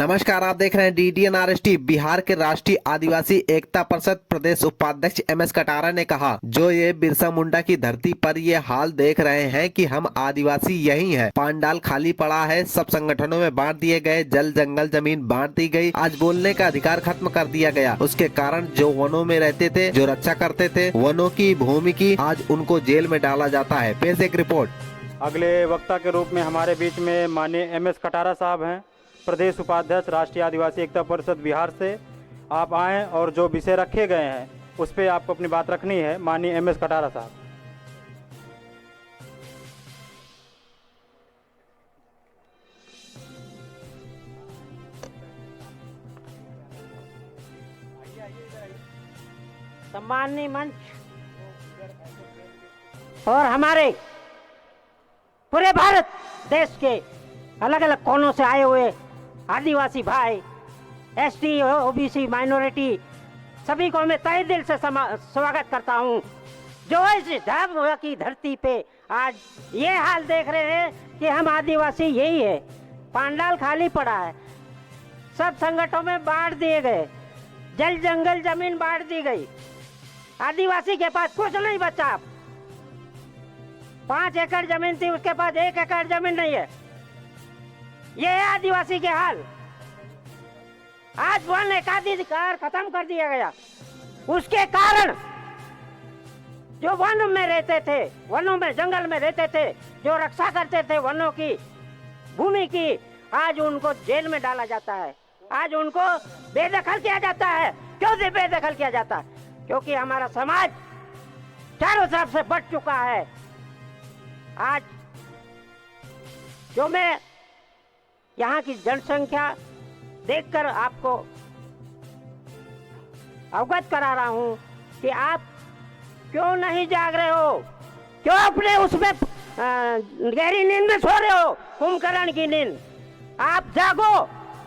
नमस्कार, आप देख रहे हैं DDNRST। बिहार के राष्ट्रीय आदिवासी एकता परिषद प्रदेश उपाध्यक्ष MS कटारा ने कहा, जो ये बिरसा मुंडा की धरती पर ये हाल देख रहे हैं कि हम आदिवासी यही हैं। पांडाल खाली पड़ा है, सब संगठनों में बांट दिए गए, जल जंगल जमीन बांट दी गई, आज बोलने का अधिकार खत्म कर दिया गया। उसके कारण जो वनों में रहते थे, जो रक्षा करते थे वनों की भूमि की, आज उनको जेल में डाला जाता है। पेश एक रिपोर्ट। अगले वक्ता के रूप में हमारे बीच में माननीय MS कटारा साहब हैं, प्रदेश उपाध्यक्ष राष्ट्रीय आदिवासी एकता परिषद बिहार से। आप आएँ और जो विषय रखे गए हैं उस पर आपको अपनी बात रखनी है। माननीय MS कटारा साहब। सम्माननीय मंच और हमारे पूरे भारत देश के अलग अलग कोनों से आए हुए आदिवासी भाई, ST, OBC, माइनॉरिटी, सभी को मैं तहे दिल से स्वागत करता हूं। जो इस झाबुआ की धरती पे आज ये हाल देख रहे हैं कि हम आदिवासी यही है। पांडाल खाली पड़ा है, सब संगठनों में बांट दिए गए, जल जंगल जमीन बांट दी गई, आदिवासी के पास कुछ नहीं बचा। 5 एकड़ जमीन थी, उसके पास 1 एकड़ जमीन नहीं है। ये है आदिवासी के हाल। आज वन एकाधिकार खत्म कर दिया गया। उसके कारण जो वन में रहते थे, वनों में जंगल में रहते थे, जो रक्षा करते थे वनों की भूमि की, आज उनको जेल में डाला जाता है। आज उनको बेदखल किया जाता है। क्यों से बेदखल किया जाता है? क्योंकि हमारा समाज चारों तरफ से बढ़ चुका है। आज जो मैं यहाँ की जनसंख्या देखकर आपको अवगत करा रहा हूँ कि आप क्यों नहीं जाग रहे हो, क्यों अपने उसमें गहरी नींद में सो रहे हो, कुंभकर्ण की नींद। आप जागो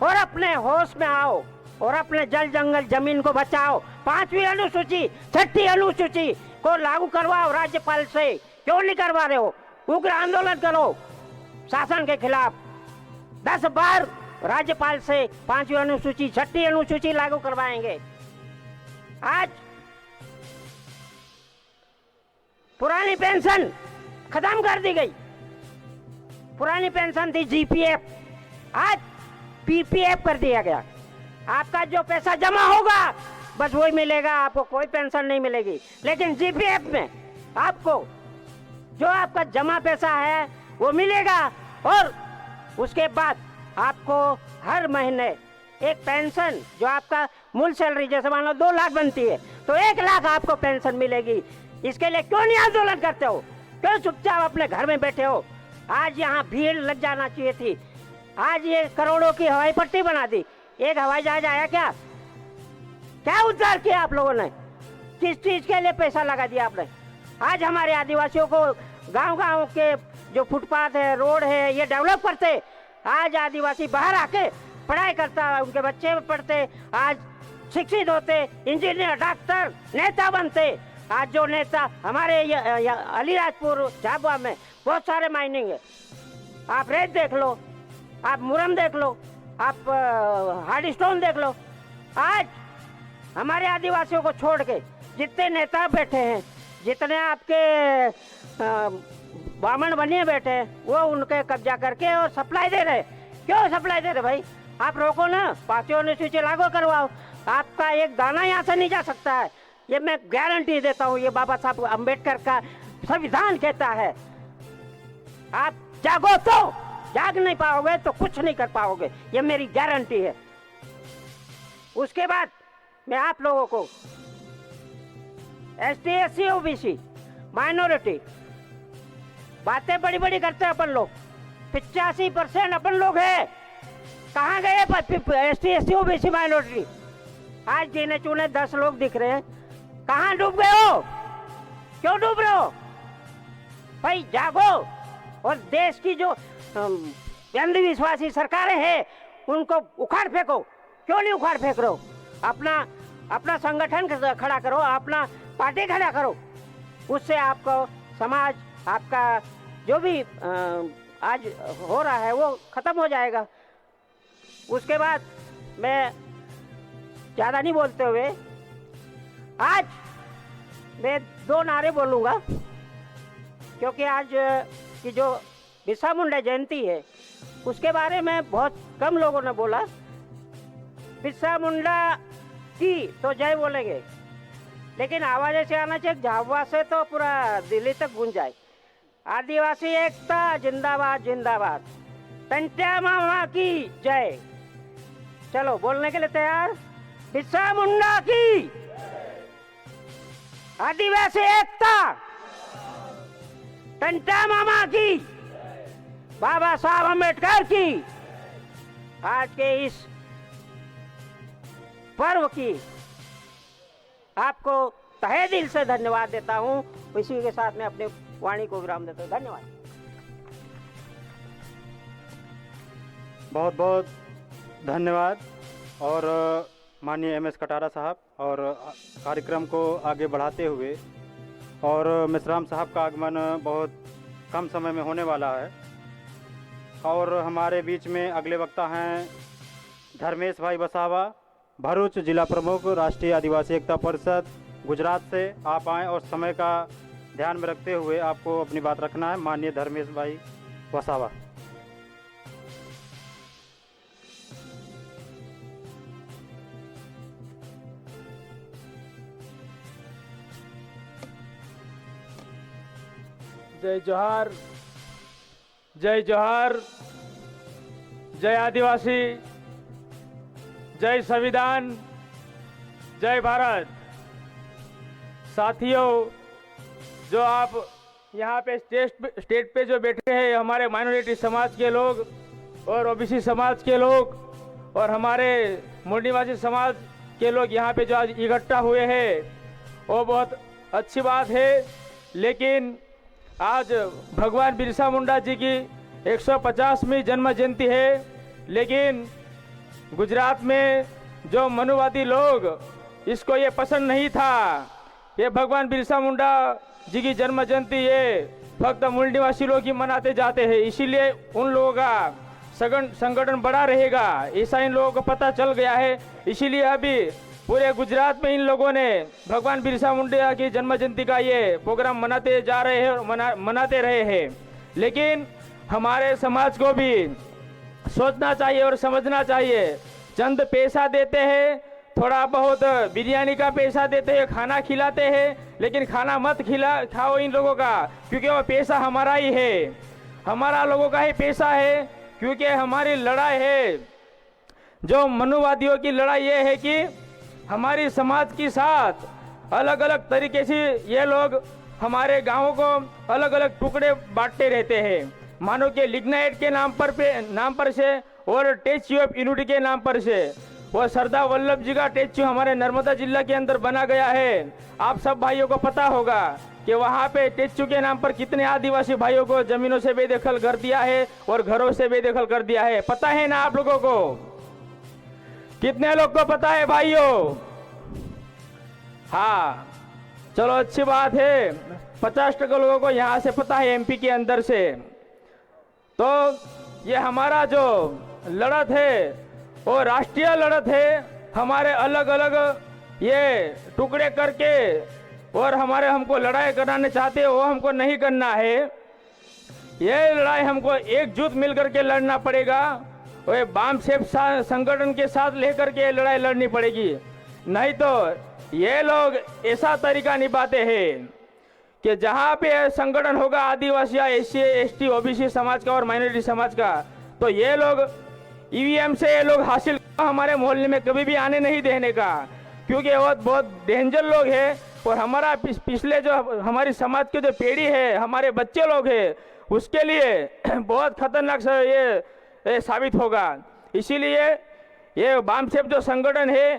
और अपने होश में आओ और अपने जल जंगल जमीन को बचाओ। 5वीं अनुसूची, 6ठी अनुसूची को लागू करवाओ राज्यपाल से। क्यों नहीं करवा रहे हो? उग्र आंदोलन करो शासन के खिलाफ। 10 बार राज्यपाल से 5वीं अनुसूची, 6ठी अनुसूची लागू करवाएंगे। आज पुरानी पेंशन खत्म कर दी गई। पुरानी पेंशन थी GPF, आज PPF कर दिया गया। आपका जो पैसा जमा होगा बस वही मिलेगा, आपको कोई पेंशन नहीं मिलेगी। लेकिन GPF में आपको जो आपका जमा पैसा है वो मिलेगा और उसके बाद आपको हर महीने एक पेंशन, जो आपका मूल सैलरी जैसे मान लो 2 लाख बनती है तो 1 लाख आपको पेंशन मिलेगी। इसके लिए क्यों नहीं आंदोलन करते हो? क्यों चुपचाप अपने घर में बैठे हो? आज यहाँ भीड़ लग जाना चाहिए थी। आज ये करोड़ों की हवाई पट्टी बना दी। एक हवाई जहाज आया क्या? क्या उद्धार किया आप लोगों ने? किस चीज के लिए पैसा लगा दिया आपने? आज हमारे आदिवासियों को गांव-गांव के जो फुटपाथ है, रोड है, ये डेवलप करते। आज आदिवासी बाहर आके पढ़ाई करता, उनके बच्चे पढ़ते, आज शिक्षित होते, इंजीनियर, डॉक्टर, नेता बनते। आज जो नेता हमारे अलीराजपुर झाबुआ में बहुत सारे माइनिंग है। आप रेत देख लो, आप मुरम देख लो, आप हार्ड स्टोन देख लो। आज हमारे आदिवासियों को छोड़ के जितने नेता बैठे हैं, जितने आपके बामन बनिए बैठे हैं, वो उनके कब्जा करके और सप्लाई दे रहे। क्यों सप्लाई दे रहे भाई? आप रोको ना, 5वीं अनुसूची लागू करवाओ। आपका एक दाना यहाँ से नहीं जा सकता है, ये मैं गारंटी देता हूँ। ये बाबा साहब अम्बेडकर का संविधान कहता है। आप जागो तो जाग नहीं पाओगे तो कुछ नहीं कर पाओगे, ये मेरी गारंटी है। उसके बाद मैं आप लोगों को ST, SC, OBC, माइनॉरिटी, बातें बड़ी बड़ी करते हैं अपन लोग। 85% अपन लोग है। कहाँ गए ST, SC, OBC, माइनॉरिटी? आज गिने चुने 10 लोग दिख रहे हैं। कहाँ डूब गए हो? क्यों डूब रहे हो भाई? जागो और देश की जो अंधविश्वासी सरकारें हैं उनको उखाड़ फेंको। क्यों नहीं उखाड़ फेंक रहे हो? अपना संगठन खड़ा करो, अपना पार्टी खड़ा करो। उससे आपको समाज, आपका जो भी आज हो रहा है वो खत्म हो जाएगा। उसके बाद मैं ज़्यादा नहीं बोलते हुए आज मैं 2 नारे बोलूँगा, क्योंकि आज की जो बिरसा मुंडा जयंती है उसके बारे में बहुत कम लोगों ने बोला। बिरसा मुंडा की तो जय बोलेंगे, लेकिन आवाज़ ऐसे आना चाहिए झाबुआ से तो पूरा दिल्ली तक गूंज जाए। आदिवासी एकता जिंदाबाद जिंदाबाद, टंट्या मामा की जय। चलो बोलने के लिए तैयार? बिरसा मुंडा की, आदिवासी एकता, टंट्या मामा की, बाबा साहब अम्बेडकर की। आज के इस पर्व की आपको तहे दिल से धन्यवाद देता हूं। इसी के साथ मैं अपने वाणी को विराम देता हूं। धन्यवाद। बहुत बहुत धन्यवाद। और माननीय एम एस कटारा साहब, और कार्यक्रम को आगे बढ़ाते हुए, और मिश्राम साहब का आगमन बहुत कम समय में होने वाला है, और हमारे बीच में अगले वक्ता हैं धर्मेश भाई वसावा, भरूच जिला प्रमुख राष्ट्रीय आदिवासी एकता परिषद गुजरात से। आप आएँ और समय का ध्यान में रखते हुए आपको अपनी बात रखना है। माननीय धर्मेश भाई वसावा। जय जोहार, जय जोहार, जय आदिवासी, जय संविधान, जय भारत। साथियों, जो आप यहाँ पे स्टेज पे जो बैठे हैं, हमारे माइनॉरिटी समाज के लोग और ओबीसी समाज के लोग और हमारे मुंडीवासी समाज के लोग यहाँ पे जो आज इकट्ठा हुए हैं, वो बहुत अच्छी बात है। लेकिन आज भगवान बिरसा मुंडा जी की 150वीं जन्म जयंती है, लेकिन गुजरात में जो मनुवादी लोग, इसको ये पसंद नहीं था। ये भगवान बिरसा मुंडा जी की जन्म जयंती ये फक्त मूल निवासी लोग ही मनाते जाते हैं, इसीलिए उन लोगों का संगठन बड़ा रहेगा, ऐसा इन लोगों को पता चल गया है। इसीलिए अभी पूरे गुजरात में इन लोगों ने भगवान बिरसा मुंडा की जन्म जयंती का ये प्रोग्राम मनाते जा रहे हैं और मनाते रहे हैं। लेकिन हमारे समाज को भी सोचना चाहिए और समझना चाहिए। चंद पैसा देते हैं, थोड़ा बहुत बिरयानी का पैसा देते हैं, खाना खिलाते हैं, लेकिन खाना मत खाओ इन लोगों का, क्योंकि वो पैसा हमारा ही है, हमारा लोगों का ही पैसा है। क्योंकि हमारी लड़ाई है, जो मनुवादियों की लड़ाई ये है कि हमारी समाज के साथ अलग अलग तरीके से ये लोग हमारे गांवों को अलग अलग टुकड़े बांटते रहते हैं। मानो कि लिग्नाइट के नाम पर से और स्टैच्यू ऑफ यूनिटी के नाम पर से, वो सरदार वल्लभ जी का स्टैच्यू हमारे नर्मदा जिला के अंदर बना गया है। आप सब भाइयों को पता होगा कि वहाँ पे स्टैच्यू के नाम पर कितने आदिवासी भाइयों को जमीनों से बेदखल कर दिया है और घरों से बेदखल कर दिया है। पता है ना आप लोगों को? कितने लोग को पता है भाइयों? हाँ, चलो अच्छी बात है। 50% लोगों को यहाँ से पता है, एमपी के अंदर से। तो ये हमारा जो लड़त है वो राष्ट्रीय लड़त है। हमारे अलग अलग ये टुकड़े करके और हमको लड़ाई कराने चाहते हैं, वो हमको नहीं करना है। ये लड़ाई हमको एकजुट मिलकर के लड़ना पड़ेगा। और बाम सेफ संगठन के साथ लेकर के लड़ाई लड़नी पड़ेगी। नहीं तो ये लोग ऐसा तरीका निभाते हैं कि जहाँ पे संगठन होगा आदिवासी, एससी, एसटी, ओबीसी समाज का और माइनॉरिटी समाज का, तो ये लोग ईवीएम से ये लोग हासिल हमारे मोहल्ले में कभी भी आने नहीं देने का, क्योंकि वो बहुत डेंजर लोग हैं। और हमारा पिछले जो हमारी समाज की जो पीढ़ी है, हमारे बच्चे लोग हैं, उसके लिए बहुत खतरनाक ये साबित होगा। इसीलिए ये बामसेप जो संगठन है,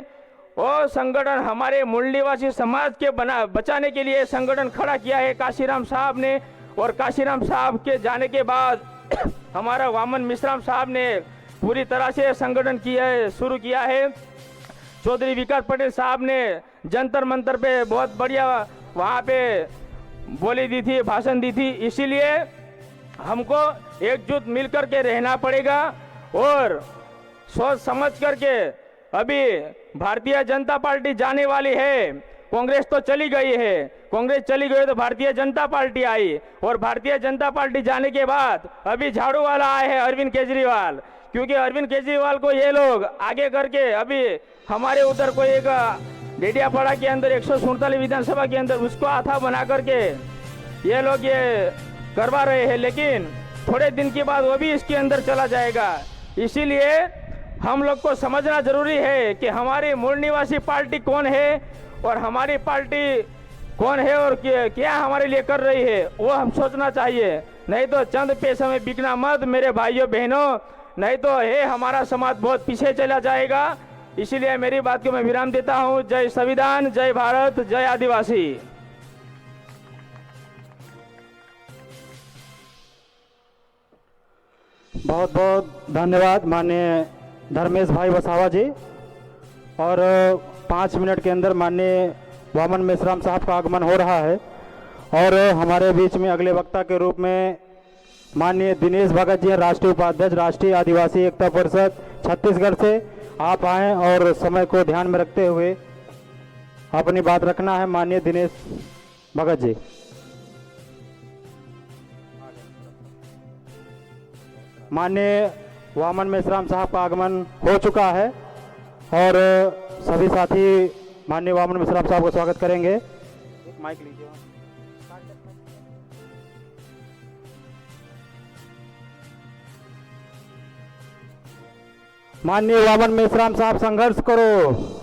वो संगठन हमारे मूल निवासी समाज के बचाने के लिए संगठन खड़ा किया है काशीराम साहब ने। और काशीराम साहब के जाने के बाद हमारा वामन मिश्राम साहब ने पूरी तरह से संगठन शुरू किया है। चौधरी विकास पटेल साहब ने जंतर मंतर पे बहुत बढ़िया वहाँ पे बोली दी थी, भाषण दी थी। इसीलिए हमको एकजुट मिलकर के रहना पड़ेगा और सोच समझ करके अभी भारतीय जनता पार्टी जाने वाली है। कांग्रेस तो चली गई है, कांग्रेस चली गई तो भारतीय जनता पार्टी आई, और भारतीय जनता पार्टी जाने के बाद अभी झाड़ू वाला आए हैं अरविंद केजरीवाल। क्योंकि अरविंद केजरीवाल को ये लोग आगे करके अभी हमारे उधर कोई एक डेडियापाड़ा के अंदर 147 विधानसभा के अंदर उसको आथा बना करके ये लोग ये करवा रहे हैं, लेकिन थोड़े दिन के बाद वो भी इसके अंदर चला जाएगा। इसीलिए हम लोग को समझना जरूरी है कि हमारी मूल निवासी पार्टी कौन है और हमारी पार्टी कौन है और क्या हमारे लिए कर रही है, वो हम सोचना चाहिए। नहीं तो चंद पैसे में बिकना मत मेरे भाइयों बहनों, नहीं तो है हमारा समाज बहुत पीछे चला जाएगा। इसीलिए मेरी बात को मैं विराम देता हूँ। जय संविधान, जय भारत, जय आदिवासी। बहुत बहुत धन्यवाद माननीय धर्मेश भाई वसावा जी। और 5 मिनट के अंदर माननीय वामन मेश्राम साहब का आगमन हो रहा है, और हमारे बीच में अगले वक्ता के रूप में माननीय दिनेश भगत जी, राष्ट्रीय उपाध्यक्ष राष्ट्रीय आदिवासी एकता परिषद छत्तीसगढ़ से। आप आएँ और समय को ध्यान में रखते हुए अपनी बात रखना है। माननीय दिनेश भगत जी। माननीय वामन मेश्राम साहब का आगमन हो चुका है, और सभी साथी माननीय वामन मेश्राम साहब को स्वागत करेंगे। माइक लीजिए। माननीय वामन मेश्राम साहब संघर्ष करो,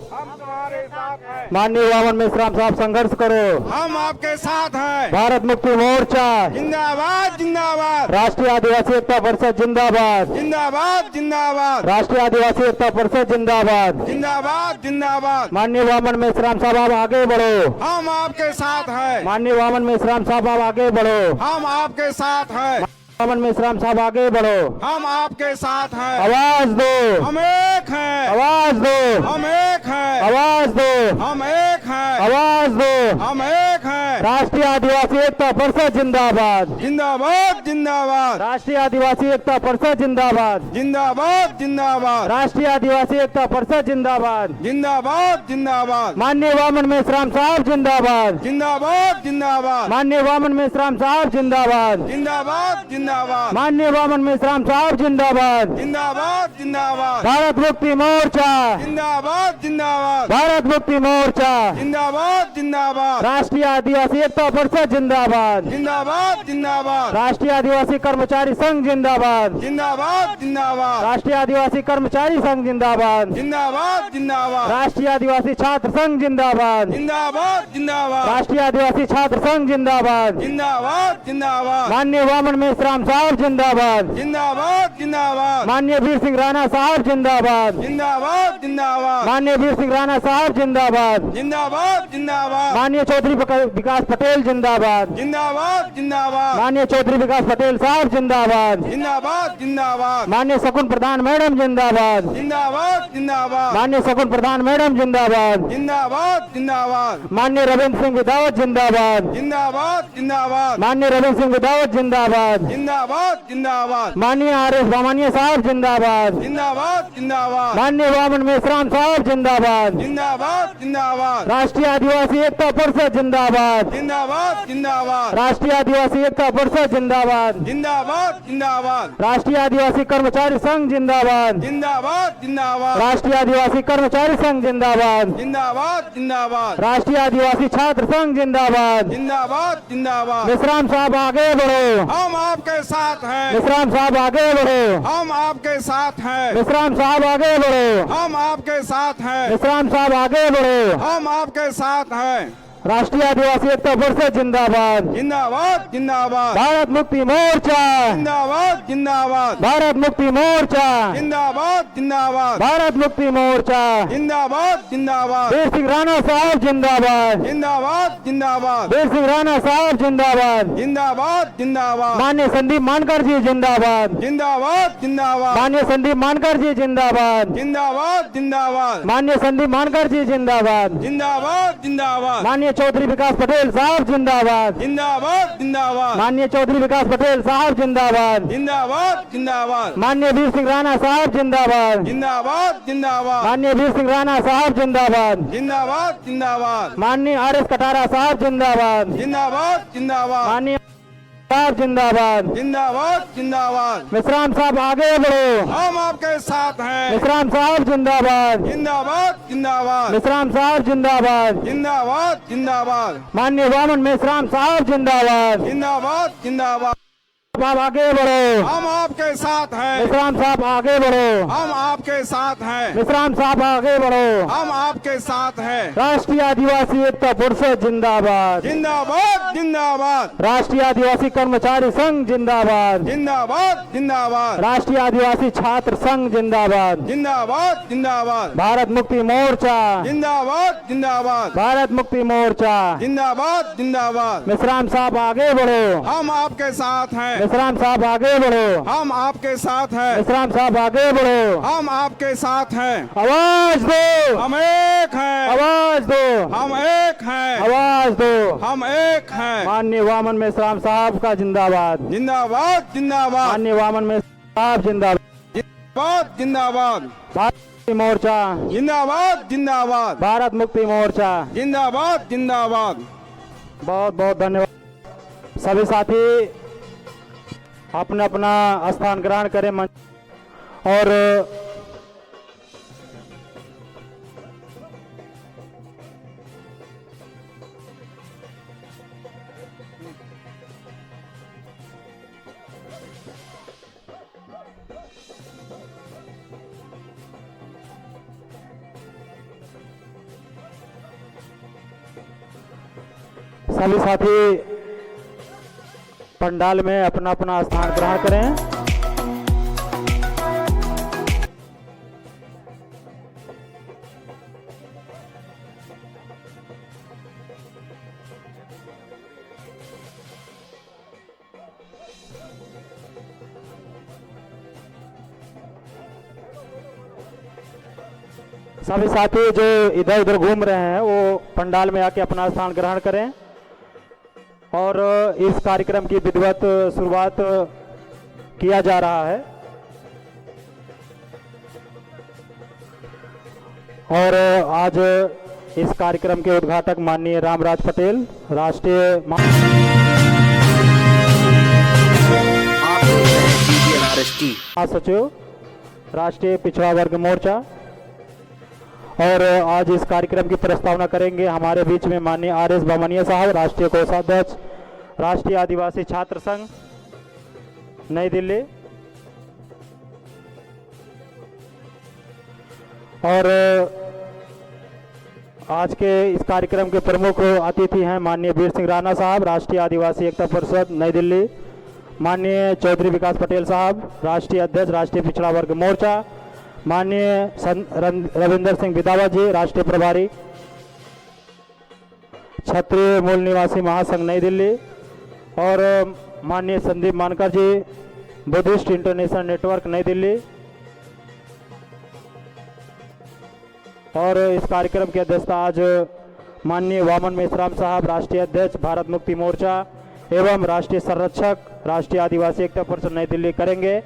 हम तुम्हारे साथ हैं। माननीय वामन मेश्राम साहब संघर्ष करो, हम आपके साथ हैं। भारत मुक्ति मोर्चा जिंदाबाद जिंदाबाद, राष्ट्रीय आदिवासी एकता परिषद जिंदाबाद, जिंदाबाद जिंदाबाद, राष्ट्रीय आदिवासी एकता परिषद जिंदाबाद। जिंदाबाद जिंदाबाद। माननीय वामन मेश्राम साहब आप आगे बढ़ो, हम आपके साथ हैं। माननीय वामन मेश्राम साहब आप आगे बढ़ो, हम आपके साथ हैं। वामन मेश्राम साहब आगे बढ़ो, हम आपके साथ हैं। आवाज दो, हम एक हैं। आवाज दो, हम एक हैं। आवाज दो, हम एक हैं। आवाज दो। हम एक हैं। राष्ट्रीय आदिवासी एकता परिषद जिंदाबाद, जिंदाबाद जिंदाबाद, राष्ट्रीय आदिवासी एकता परिषद जिंदाबाद, जिंदाबाद जिंदाबाद, राष्ट्रीय आदिवासी एकता परिषद जिंदाबाद। जिंदाबाद जिंदाबाद, माननीय वामन मेश्राम साहब जिंदाबाद, जिंदाबाद जिंदाबाद, माननीय वामन मेश्राम साहब जिंदाबाद, जिंदाबाद जिंदाबाद, माननीय वामन मेश्राम साहब जिंदाबाद। जिंदाबाद जिंदाबाद, भारत मुक्ति मोर्चा, जिंदाबाद जिंदाबाद, भारत मुक्ति मोर्चा, जिंदाबाद जिंदाबाद, राष्ट्रीय आदिवासी एकता परिषद जिंदाबाद, जिंदाबाद जिंदाबाद, राष्ट्रीय आदिवासी कर्मचारी संघ जिंदाबाद, जिंदाबाद जिंदाबाद, राष्ट्रीय आदिवासी कर्मचारी संघ जिंदाबाद, जिंदाबाद जिंदाबाद, राष्ट्रीय आदिवासी छात्र संघ जिंदाबाद, जिंदाबाद जिंदाबाद, राष्ट्रीय आदिवासी छात्र संघ जिंदाबाद। जिंदाबाद जिंदाबाद, माननीय वामन मेश्राम साहब जिंदाबाद, जिंदाबाद जिंदाबाद, माननीय वीर सिंह राणा साहब जिंदाबाद, जिंदाबाद जिंदाबाद, माननीय वीर सिंह राणा साहब जिंदाबाद, जिंदाबाद जिंदाबाद, माननीय चौधरी विकास पटेल जिंदाबाद, जिंदाबाद जिंदाबाद, माननीय चौधरी विकास पटेल साहब जिंदाबाद, जिंदाबाद जिंदाबाद, माननीय शकुन प्रधान मैडम जिंदाबाद, जिंदाबाद जिंदाबाद, माननीय शकुन प्रधान मैडम जिंदाबाद, जिंदाबाद जिंदाबाद, माननीय रविंद्र सिंह विदावत जिंदाबाद, जिंदाबाद जिंदाबाद, माननीय रविंद्र सिंह विदावत जिंदाबाद, जिंदाबाद जिंदाबाद, माननीय आर.एस. बामानिया साहब जिंदाबाद, जिंदाबाद जिंदाबाद, माननीय वामन मेश्राम साहब जिंदाबाद, जिंदाबाद जिंदाबाद, राष्ट्रीय आदिवासी एकता परिषद जिंदाबाद, जिंदाबाद जिंदाबाद, राष्ट्रीय आदिवासी एकता परिषद जिंदाबाद, जिंदाबाद जिंदाबाद, राष्ट्रीय आदिवासी कर्मचारी संघ जिंदाबाद, जिंदाबाद जिंदाबाद, राष्ट्रीय आदिवासी कर्मचारी संघ जिंदाबाद, जिंदाबाद जिंदाबाद, राष्ट्रीय आदिवासी छात्र संघ जिंदाबाद। जिंदाबाद जिंदाबाद, मेश्राम साहब आगे बढ़ो, हम आपके साथ हैं। मेश्राम साहब आगे बढ़ो, हम आपके साथ हैं। मेश्राम साहब आगे बढ़ो, हम आपके साथ हैं। मेश्राम साहब आगे बढ़ो। हम आपके साथ हैं। राष्ट्रीय आदिवासी एकता परिषद जिंदाबाद, जिंदाबाद जिंदाबाद, भारत मुक्ति मोर्चा, जिंदाबाद जिंदाबाद, भारत मुक्ति मोर्चा, जिंदाबाद जिंदाबाद, भारत मुक्ति मोर्चा। जिंदाबाद जिंदाबाद, वीर सिंह राणा साहब जिंदाबाद, जिंदाबाद जिंदाबाद, वीर सिंह राणा साहब जिंदाबाद, जिंदाबाद जिंदाबाद, माननीय संदीप मानकर जी जिंदाबाद, जिंदाबाद जिंदाबाद, माननीय संदीप मानकर जी जिंदाबाद, जिंदाबाद जिंदाबाद, माननीय संदीप मानकर जी जिंदाबाद, जिंदाबाद जिंदाबाद, माननीय चौधरी विकास पटेल साहब जिंदाबाद। जिंदाबाद जिंदाबाद माननीय चौधरी विकास पटेल साहब जिंदाबाद। जिंदाबाद जिंदाबाद माननीय वीर सिंह राणा साहब जिंदाबाद। जिंदाबाद जिंदाबाद माननीय वीर सिंह राणा साहब जिंदाबाद। जिंदाबाद जिंदाबाद माननीय RS कटारा साहब जिंदाबाद। जिंदाबाद जिंदाबाद माननीय साहब जिंदाबाद। जिंदाबाद जिंदाबाद मिश्राम साहब आगे बढ़ो। हम आपके साथ हैं। मिश्राम साहब जिंदाबाद। जिंदाबाद जिंदाबाद मिश्राम साहब जिंदाबाद। जिंदाबाद जिंदाबाद माननीय वामन मिश्राम साहब जिंदाबाद। जिंदाबाद जिंदाबाद आप आगे बढ़ो। हम आपके साथ हैं। मिश्राम साहब आगे बढ़ो। हम आपके साथ हैं। मिश्राम साहब आगे बढ़ो। हम आपके साथ हैं। राष्ट्रीय आदिवासी एकता परिषद जिंदाबाद। जिंदाबाद जिंदाबाद राष्ट्रीय आदिवासी कर्मचारी संघ जिंदाबाद। जिंदाबाद जिंदाबाद राष्ट्रीय आदिवासी छात्र संघ जिंदाबाद। जिंदाबाद जिंदाबाद भारत मुक्ति मोर्चा। जिंदाबाद जिंदाबाद भारत मुक्ति मोर्चा। जिंदाबाद जिंदाबाद मिश्राम साहब आगे बढ़ो। हम आपके साथ हैं। मिश्राम साहब आगे बढ़ो। हम आपके साथ हैं। मिश्राम साहब आगे बढ़ो। हम आपके साथ हैं। आवाज दो। हम एक हैं। आवाज दो। हम एक हैं। आवाज दो। हम एक हैं। माननीय वामन मिश्राम साहब का जिंदाबाद। जिंदाबाद जिंदाबाद माननीय वामन मिश्राम साहब जिंदाबाद। जिंदाबाद जिंदाबाद भारत मुक्ति मोर्चा। जिंदाबाद जिंदाबाद भारत मुक्ति मोर्चा। जिंदाबाद जिंदाबाद बहुत बहुत धन्यवाद। सभी साथी अपना अपना स्थान ग्रहण करें मंच और सभी साथी पंडाल में अपना अपना स्थान ग्रहण करें। सभी साथी जो इधर उधर घूम रहे हैं वो पंडाल में आके अपना स्थान ग्रहण करें और इस कार्यक्रम की विधिवत शुरुआत किया जा रहा है। और आज इस कार्यक्रम के उद्घाटक माननीय रामराज पटेल राष्ट्रीय महासचिव राष्ट्रीय पिछड़ा वर्ग मोर्चा और आज इस कार्यक्रम की प्रस्तावना करेंगे हमारे बीच में माननीय RS बामनिया साहब राष्ट्रीय कोषाध्यक्ष राष्ट्रीय आदिवासी छात्र संघ नई दिल्ली। और आज के इस कार्यक्रम के प्रमुख अतिथि हैं माननीय वीर सिंह राणा साहब राष्ट्रीय आदिवासी एकता परिषद नई दिल्ली। माननीय चौधरी विकास पटेल साहब राष्ट्रीय अध्यक्ष राष्ट्रीय पिछड़ा वर्ग मोर्चा। माननीय रविंदर सिंह विदावा जी राष्ट्रीय प्रभारी क्षत्रिय मूल निवासी महासंघ नई दिल्ली और माननीय संदीप मानकर जी बुद्धिस्ट इंटरनेशनल नेटवर्क नई दिल्ली। और इस कार्यक्रम की अध्यक्षता आज माननीय वामन मेश्राम साहब राष्ट्रीय अध्यक्ष भारत मुक्ति मोर्चा एवं राष्ट्रीय संरक्षक राष्ट्रीय आदिवासी एकता परिषद नई दिल्ली करेंगे।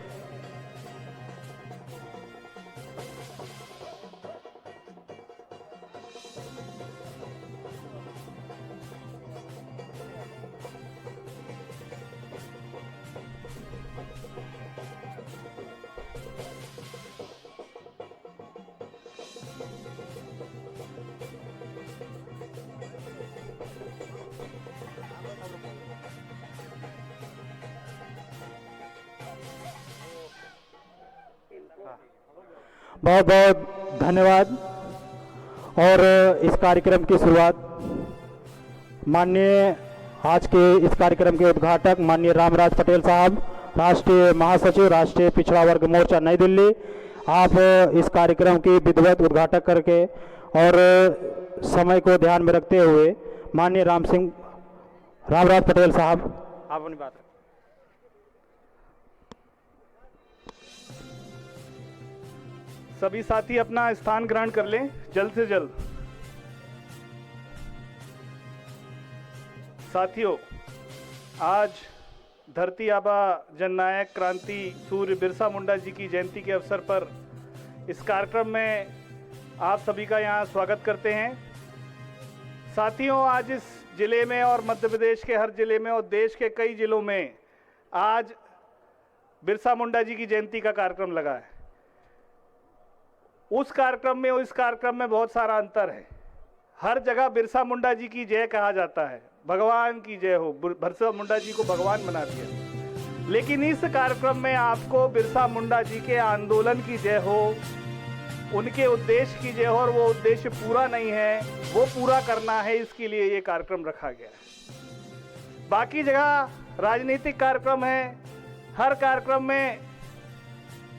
बहुत बहुत धन्यवाद। और इस कार्यक्रम की शुरुआत माननीय आज के इस कार्यक्रम के उद्घाटक माननीय रामराज पटेल साहब राष्ट्रीय महासचिव राष्ट्रीय पिछड़ा वर्ग मोर्चा नई दिल्ली, आप इस कार्यक्रम की विधिवत उद्घाटक करके और समय को ध्यान में रखते हुए माननीय रामराज पटेल साहब आप अपनी बात। सभी साथी अपना स्थान ग्रहण कर लें जल्द से जल्द। साथियों, आज धरती आबा जननायक क्रांति सूर्य बिरसा मुंडा जी की जयंती के अवसर पर इस कार्यक्रम में आप सभी का यहाँ स्वागत करते हैं। साथियों, आज इस जिले में और मध्य प्रदेश के हर जिले में और देश के कई जिलों में आज बिरसा मुंडा जी की जयंती का कार्यक्रम लगा है। उस कार्यक्रम में और इस कार्यक्रम में बहुत सारा अंतर है। हर जगह बिरसा मुंडा जी की जय कहा जाता है, भगवान की जय हो, बिरसा मुंडा जी को भगवान बना दिया। लेकिन इस कार्यक्रम में आपको बिरसा मुंडा जी के आंदोलन की जय हो, उनके उद्देश्य की जय हो, और वो उद्देश्य पूरा नहीं है, वो पूरा करना है, इसके लिए ये कार्यक्रम रखा गया है। बाकी जगह राजनीतिक कार्यक्रम है, हर कार्यक्रम में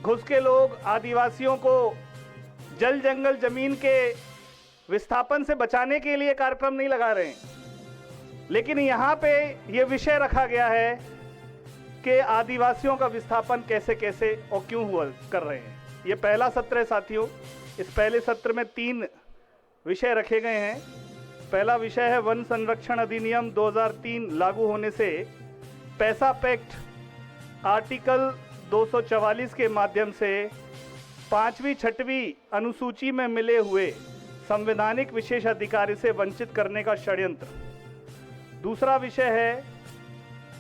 घुस के लोग आदिवासियों को जल जंगल जमीन के विस्थापन से बचाने के लिए कार्यक्रम नहीं लगा रहे हैं। लेकिन यहाँ पे ये विषय रखा गया है कि आदिवासियों का विस्थापन कैसे कैसे और क्यों हुआ कर रहे हैं। ये पहला सत्र है साथियों। इस पहले सत्र में 3 विषय रखे गए हैं। पहला विषय है वन संरक्षण अधिनियम 2003 लागू होने से पैसा पैक्ट आर्टिकल 244 के माध्यम से 5वीं 6वीं अनुसूची में मिले हुए संवैधानिक विशेषाधिकार से वंचित करने का षड्यंत्र। दूसरा विषय है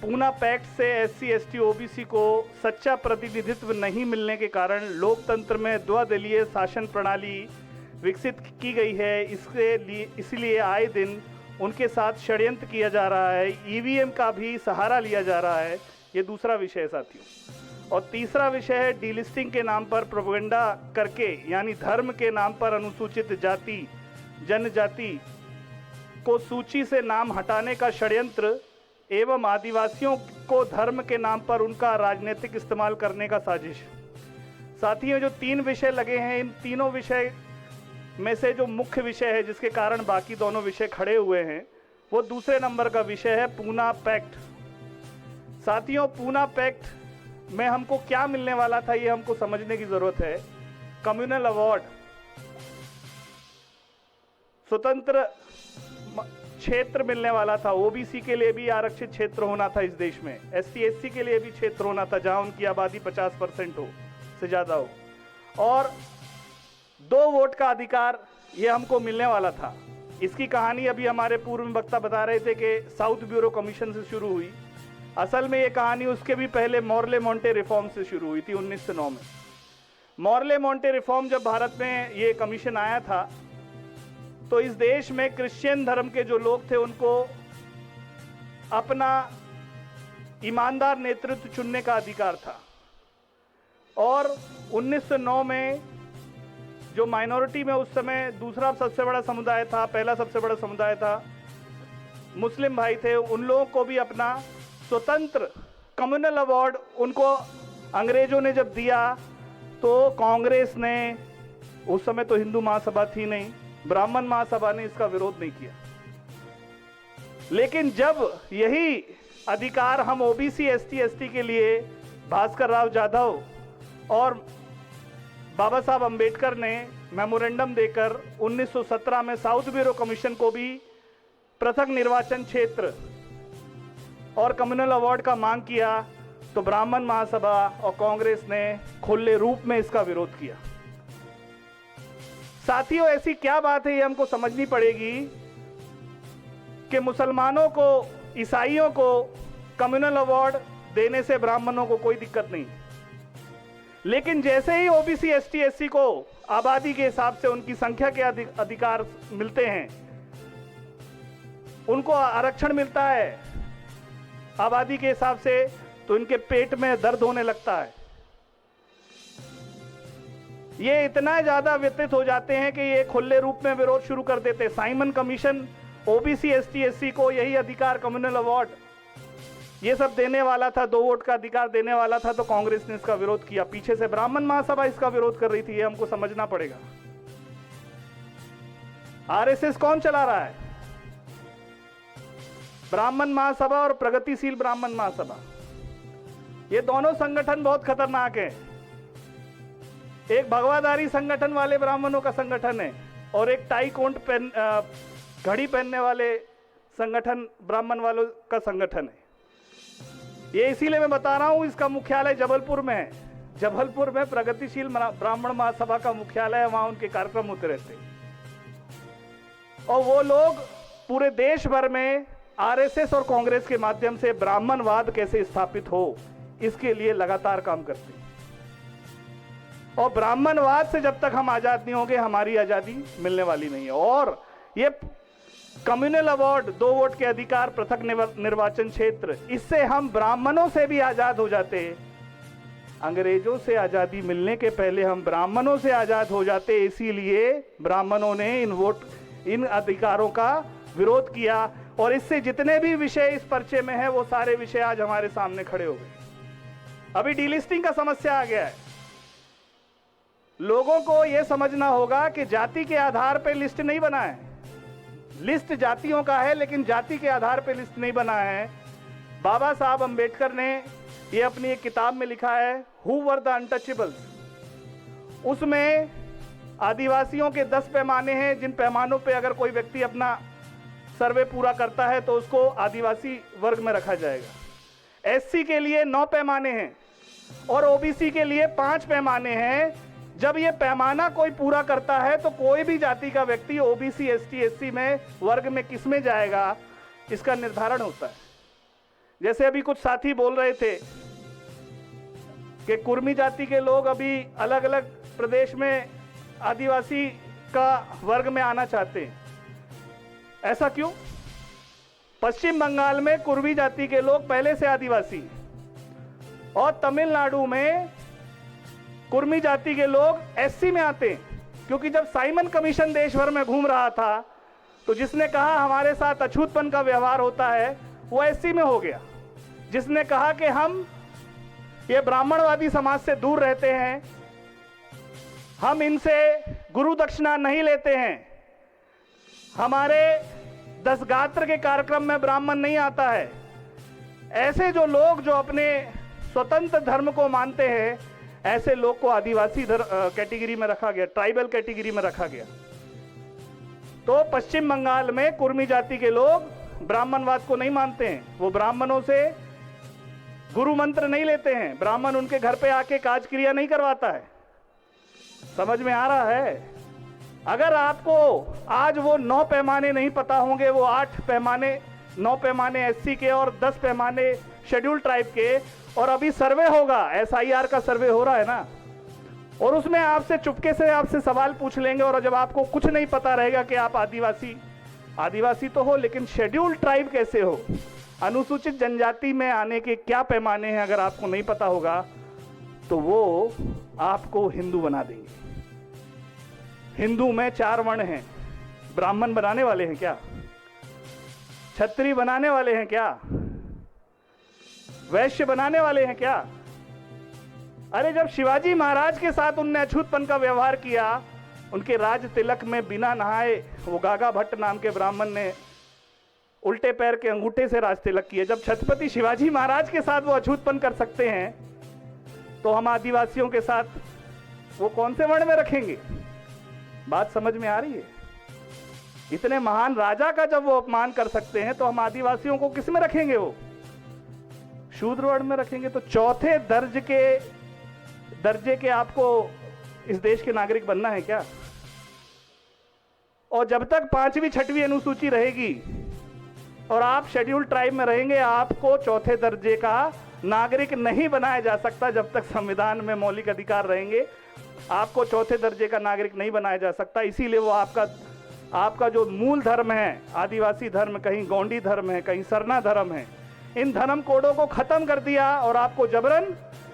पूना पैक्ट से SC ST OBC को सच्चा प्रतिनिधित्व नहीं मिलने के कारण लोकतंत्र में द्विदलीय शासन प्रणाली विकसित की गई है, इसलिए आए दिन उनके साथ षड्यंत्र किया जा रहा है, EVM का भी सहारा लिया जा रहा है। ये दूसरा विषय है साथियों। और तीसरा विषय है डीलिस्टिंग के नाम पर प्रोपेगेंडा करके, यानी धर्म के नाम पर अनुसूचित जाति जनजाति को सूची से नाम हटाने का षड्यंत्र एवं आदिवासियों को धर्म के नाम पर उनका राजनीतिक इस्तेमाल करने का साजिश। साथियों, जो 3 विषय लगे हैं, इन तीनों विषय में से जो मुख्य विषय है जिसके कारण बाकी दोनों विषय खड़े हुए हैं, वो दूसरे नंबर का विषय है पूना पैक्ट। साथियों, पूना पैक्ट में हमको क्या मिलने वाला था, ये हमको समझने की जरूरत है। कम्युनल अवार्ड, स्वतंत्र क्षेत्र मिलने वाला था, OBC के लिए भी आरक्षित क्षेत्र होना था इस देश में, ST SC के लिए भी क्षेत्र होना था जहां उनकी आबादी 50% हो से ज्यादा हो, और 2 वोट का अधिकार ये हमको मिलने वाला था। इसकी कहानी अभी हमारे पूर्व में वक्ता बता रहे थे कि साउथ ब्यूरो कमीशन से शुरू हुई। असल में ये कहानी उसके भी पहले मॉर्ले मोंटे रिफॉर्म से शुरू हुई थी 1909 में। मॉर्ले मोंटे रिफॉर्म जब भारत में ये कमीशन आया था तो इस देश में क्रिश्चियन धर्म के जो लोग थे उनको अपना ईमानदार नेतृत्व चुनने का अधिकार था। और 1909 में जो माइनॉरिटी में उस समय दूसरा सबसे बड़ा समुदाय था, पहला सबसे बड़ा समुदाय था, मुस्लिम भाई थे, उन लोगों को भी अपना स्वतंत्र कम्युनल अवार्ड उनको अंग्रेजों ने जब दिया तो कांग्रेस ने, उस समय तो हिंदू महासभा थी नहीं, ब्राह्मण महासभा ने इसका विरोध नहीं किया। लेकिन जब यही अधिकार हम OBC ST ST के लिए भास्कर राव जाधव और बाबा साहब अंबेडकर ने मेमोरेंडम देकर 1917 में साउथ ब्यूरो कमीशन को भी पृथक निर्वाचन क्षेत्र और कम्युनल अवार्ड का मांग किया, तो ब्राह्मण महासभा और कांग्रेस ने खुले रूप में इसका विरोध किया। साथियों, ऐसी क्या बात है ये हमको समझनी पड़ेगी कि मुसलमानों को, ईसाइयों को कम्युनल अवार्ड देने से ब्राह्मणों को कोई दिक्कत नहीं, लेकिन जैसे ही OBC ST SC को आबादी के हिसाब से उनकी संख्या के अधिकार मिलते हैं, उनको आरक्षण मिलता है आबादी के हिसाब से, तो इनके पेट में दर्द होने लगता है। ये इतना ज्यादा व्यतीत हो जाते हैं कि ये खुले रूप में विरोध शुरू कर देते। Simon commission OBC ST SC को यही अधिकार, कम्युनल अवार्ड, ये सब देने वाला था, 2 वोट का अधिकार देने वाला था, तो कांग्रेस ने इसका विरोध किया। पीछे से ब्राह्मण महासभा इसका विरोध कर रही थी, ये हमको समझना पड़ेगा। RSS कौन चला रहा है? ब्राह्मण महासभा और प्रगतिशील ब्राह्मण महासभा, ये दोनों संगठन बहुत खतरनाक हैं। एक भगवाधारी संगठन वाले ब्राह्मणों का संगठन है और एक टाई कोट घड़ी पहनने वाले संगठन ब्राह्मण वालों का संगठन है। ये इसीलिए मैं बता रहा हूं, इसका मुख्यालय जबलपुर में है। जबलपुर में प्रगतिशील ब्राह्मण महासभा का मुख्यालय है, वहां उनके कार्यक्रम होते रहते हैं। और वो लोग पूरे देश भर में आरएसएस और कांग्रेस के माध्यम से ब्राह्मणवाद कैसे स्थापित हो, इसके लिए लगातार काम करते हैं। और ब्राह्मणवाद से जब तक हम आजाद नहीं होंगे, हमारी आजादी मिलने वाली नहीं है। और ये कम्युनल अवार्ड, 2 वोट के अधिकार, पृथक निर्वाचन क्षेत्र, इससे हम ब्राह्मणों से भी आजाद हो जाते हैं। अंग्रेजों से आजादी मिलने के पहले हम ब्राह्मणों से आजाद हो जाते, इसीलिए ब्राह्मणों ने इन अधिकारों का विरोध किया। और इससे जितने भी विषय इस पर्चे में है, वो सारे विषय आज हमारे सामने खड़े हो गए। अभी डीलिस्टिंग का समस्या आ गया है। लोगों को यह समझना होगा कि जाति के आधार पर लिस्ट नहीं बना है। लिस्ट जातियों का है, लेकिन जाति के आधार पर लिस्ट नहीं बना है। बाबा साहब अंबेडकर ने ये अपनी एक किताब में लिखा है, हु वर द अनटचेबल्स। उसमें आदिवासियों के 10 पैमाने हैं, जिन पैमानों पे अगर कोई व्यक्ति अपना सर्वे पूरा करता है तो उसको आदिवासी वर्ग में रखा जाएगा। एससी के लिए 9 पैमाने हैं और ओबीसी के लिए 5 पैमाने हैं। जब ये पैमाना कोई पूरा करता है तो कोई भी जाति का व्यक्ति ओबीसी, एसटी, एससी में वर्ग में किस में जाएगा, इसका निर्धारण होता है। जैसे अभी कुछ साथी बोल रहे थे कि कुर्मी जाति के लोग अभी अलग अलग प्रदेश में आदिवासी का वर्ग में आना चाहते हैं। ऐसा क्यों? पश्चिम बंगाल में कुर्मी जाति के लोग पहले से आदिवासी और तमिलनाडु में कुर्मी जाति के लोग एससी में आते हैं। क्योंकि जब साइमन कमीशन देश भर में घूम रहा था तो जिसने कहा हमारे साथ अछूतपन का व्यवहार होता है, वो एससी में हो गया। जिसने कहा कि हम ये ब्राह्मणवादी समाज से दूर रहते हैं, हम इनसे गुरु दक्षिणा नहीं लेते हैं, हमारे 10 गात्र के कार्यक्रम में ब्राह्मण नहीं आता है, ऐसे जो लोग जो अपने स्वतंत्र धर्म को मानते हैं, ऐसे लोग को आदिवासी कैटेगरी में रखा गया, ट्राइबल कैटेगरी में रखा गया। तो पश्चिम बंगाल में कुर्मी जाति के लोग ब्राह्मणवाद को नहीं मानते हैं। वो ब्राह्मणों से गुरु मंत्र नहीं लेते हैं, ब्राह्मण उनके घर पे आके काज क्रिया नहीं करवाता है। समझ में आ रहा है? अगर आपको आज वो 9 पैमाने नहीं पता होंगे, वो 8 पैमाने, 9 पैमाने एससी के और 10 पैमाने शेड्यूल ट्राइब के, और अभी सर्वे होगा, एसआईआर का सर्वे हो रहा है ना, और उसमें आपसे चुपके से आपसे सवाल पूछ लेंगे। और जब आपको कुछ नहीं पता रहेगा कि आप आदिवासी तो हो, लेकिन शेड्यूल ट्राइब कैसे हो, अनुसूचित जनजाति में आने के क्या पैमाने हैं, अगर आपको नहीं पता होगा तो वो आपको हिंदू बना देंगे। हिंदू में 4 वर्ण हैं। ब्राह्मण बनाने वाले हैं क्या? क्षत्रिय बनाने वाले हैं क्या? वैश्य बनाने वाले हैं क्या? अरे जब शिवाजी महाराज के साथ उनने अछूतपन का व्यवहार किया, उनके राज तिलक में बिना नहाए वो गागा भट्ट नाम के ब्राह्मण ने उल्टे पैर के अंगूठे से राज तिलक किए। जब छत्रपति शिवाजी महाराज के साथ वो अछूतपन कर सकते हैं, तो हम आदिवासियों के साथ वो कौन से वर्ण में रखेंगे? बात समझ में आ रही है? इतने महान राजा का जब वो अपमान कर सकते हैं, तो हम आदिवासियों को किस में रखेंगे? वो शूद्र वर्ण में रखेंगे। तो चौथे दर्जे के आपको इस देश के नागरिक बनना है क्या? और जब तक 5वीं 6वीं अनुसूची रहेगी और आप शेड्यूल ट्राइब में रहेंगे, आपको चौथे दर्जे का नागरिक नहीं बनाया जा सकता। जब तक संविधान में मौलिक अधिकार रहेंगे, आपको चौथे दर्जे का नागरिक नहीं बनाया जा सकता। इसीलिए वो आपका जो मूल धर्म है, आदिवासी धर्म, कहीं गोंडी धर्म है, कहीं सरना धर्म है, इन धर्म कोडों को खत्म कर दिया और आपको जबरन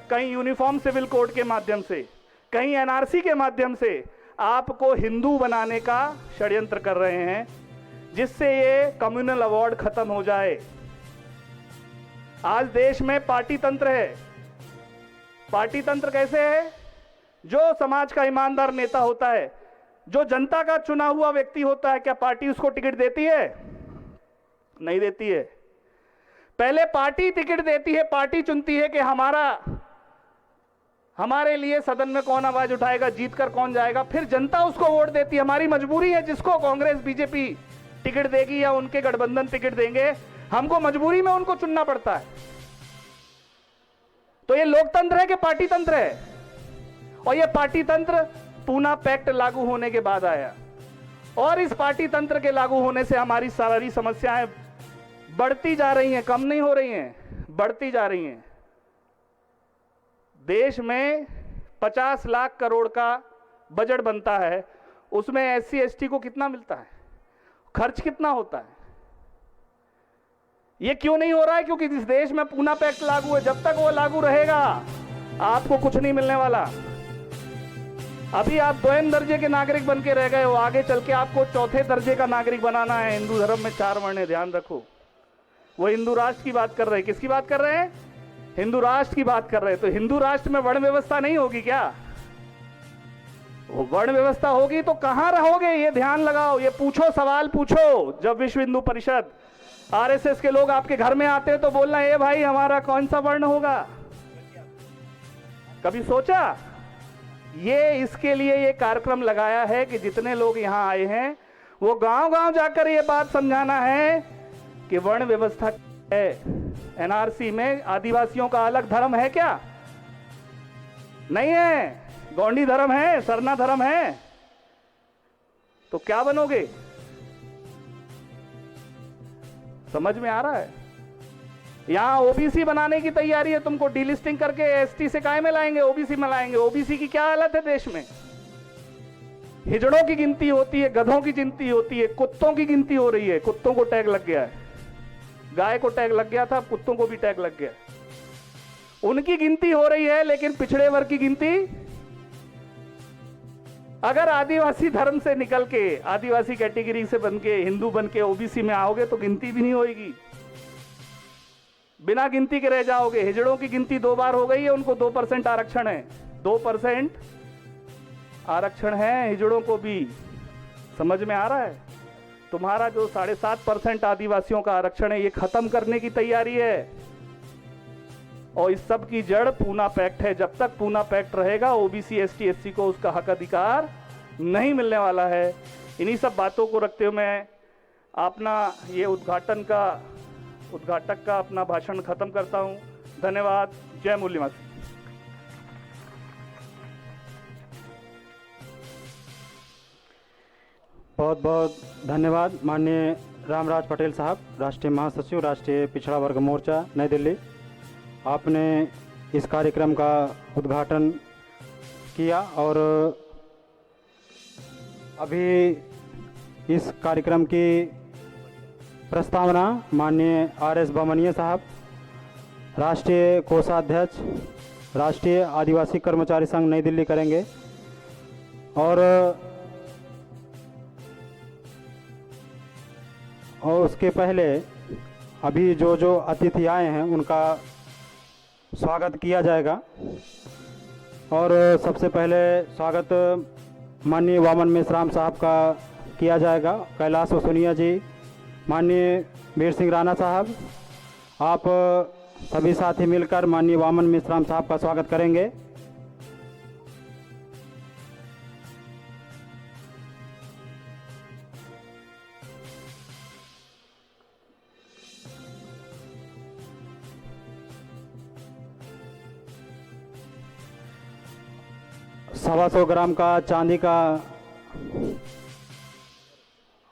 कहीं यूनिफॉर्म सिविल कोड के माध्यम से, कहीं एनआरसी के माध्यम से आपको हिंदू बनाने का षड्यंत्र कर रहे हैं, जिससे ये कम्युनल अवार्ड खत्म हो जाए। आज देश में पार्टी तंत्र है। पार्टी तंत्र कैसे है? जो समाज का ईमानदार नेता होता है, जो जनता का चुना हुआ व्यक्ति होता है, क्या पार्टी उसको टिकट देती है? नहीं देती है। पहले पार्टी टिकट देती है, पार्टी चुनती है कि हमारे लिए सदन में कौन आवाज उठाएगा, जीतकर कौन जाएगा, फिर जनता उसको वोट देती है। हमारी मजबूरी है जिसको कांग्रेस बीजेपी टिकट देगी या उनके गठबंधन टिकट देंगे, हमको मजबूरी में उनको चुनना पड़ता है। तो ये लोकतंत्र है कि पार्टी तंत्र है? और ये पार्टी तंत्र पूना पैक्ट लागू होने के बाद आया, और इस पार्टी तंत्र के लागू होने से हमारी सारी समस्याएं बढ़ती जा रही हैं, कम नहीं हो रही हैं, बढ़ती जा रही हैं। देश में 50 लाख करोड़ का बजट बनता है, उसमें एससी एसटी को कितना मिलता है, खर्च कितना होता है? ये क्यों नहीं हो रहा है? क्योंकि इस देश में पूना पैक्ट लागू है। जब तक वो लागू रहेगा आपको कुछ नहीं मिलने वाला। अभी आप द्वयम दर्जे के नागरिक बन के रह गए हो, आगे चल के आपको चौथे दर्जे का नागरिक बनाना है। हिंदू धर्म में 4 वर्ण है, ध्यान रखो। वो हिंदू राष्ट्र की बात कर रहे हैं। किसकी बात कर रहे हैं? हिंदू राष्ट्र की बात कर रहे हैं। तो हिंदू राष्ट्र में वर्ण व्यवस्था नहीं होगी क्या? वो वर्ण व्यवस्था होगी तो कहां रहोगे? ये ध्यान लगाओ, ये पूछो, सवाल पूछो। जब विश्व हिंदू परिषद आरएसएस के लोग आपके घर में आते हैं तो बोलना, ए भाई हमारा कौन सा वर्ण होगा? कभी सोचा? ये इसके लिए ये कार्यक्रम लगाया है कि जितने लोग यहां आए हैं वो गांव गांव जाकर ये बात समझाना है कि वर्ण व्यवस्था है। एनआरसी में आदिवासियों का अलग धर्म है क्या? नहीं है। गौंडी धर्म है, सरना धर्म है। तो क्या बनोगे? समझ में आ रहा है? यहां ओबीसी बनाने की तैयारी है, तुमको डीलिस्टिंग करके एसटी से काय में लाएंगे, ओबीसी में लाएंगे। ओबीसी की क्या हालत है देश में? हिजड़ों की गिनती होती है, गधों की गिनती होती है, कुत्तों की गिनती हो रही है। कुत्तों को टैग लग गया है, गाय को टैग लग गया था, अब कुत्तों को भी टैग लग गया। उनकी गिनती हो रही है, लेकिन पिछड़े वर्ग की गिनती। अगर आदिवासी धर्म से निकल के, आदिवासी कैटेगरी से बन के, हिंदू बन के ओबीसी में आओगे तो गिनती भी नहीं होगी, बिना गिनती के रह जाओगे। हिजड़ों की गिनती 2 बार हो गई है, उनको 2% आरक्षण है, 2% आरक्षण है हिजड़ों को भी। समझ में आ रहा है? तुम्हारा जो 7.5% आदिवासियों का आरक्षण है, ये खत्म करने की तैयारी है। और इस सब की जड़ पूना पैक्ट है। जब तक पूना पैक्ट रहेगा ओबीसी एसटी एससी को उसका हक अधिकार नहीं मिलने वाला है। इन्हीं सब बातों को रखते हुए मैं अपना ये उद्घाटक का अपना भाषण खत्म करता हूं। धन्यवाद। जय मूल्यवासी। बहुत बहुत धन्यवाद माननीय रामराज पटेल साहब, राष्ट्रीय महासचिव, राष्ट्रीय पिछड़ा वर्ग मोर्चा, नई दिल्ली। आपने इस कार्यक्रम का उद्घाटन किया और अभी इस कार्यक्रम की प्रस्तावना माननीय आर.एस. बामनिया साहब, राष्ट्रीय कोषाध्यक्ष, राष्ट्रीय आदिवासी कर्मचारी संघ नई दिल्ली करेंगे। और उसके पहले अभी जो अतिथि आए हैं उनका स्वागत किया जाएगा। और सबसे पहले स्वागत माननीय वामन मेश्राम साहब का किया जाएगा। कैलाश वसुनिया जी, माननीय वीर सिंह राणा साहब, आप सभी साथी मिलकर माननीय वामन मेश्राम साहब का स्वागत करेंगे। सवा 100 ग्राम का चांदी का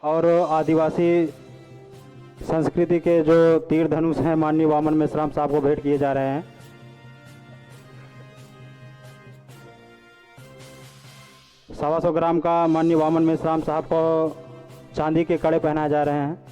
और आदिवासी संस्कृति के जो तीर धनुष हैं माननीय वामन मेश्राम साहब को भेंट किए जा रहे हैं। सवा 100 ग्राम का माननीय वामन मेश्राम साहब को चांदी के कड़े पहनाए जा रहे हैं।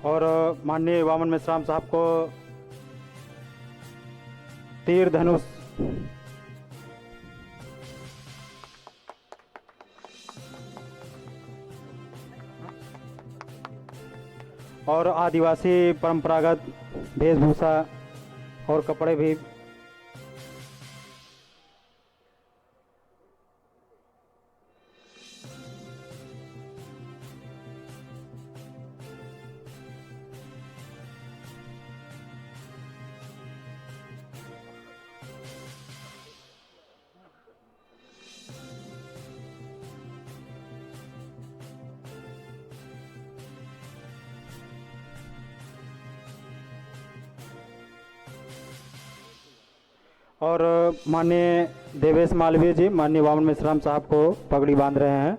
और माननीय वामन मेश्राम साहब को तीर धनुष और आदिवासी परंपरागत वेशभूषा और कपड़े भी और माननीय देवेश मालवीय जी माननीय वामन मिश्राम साहब को पगड़ी बांध रहे हैं।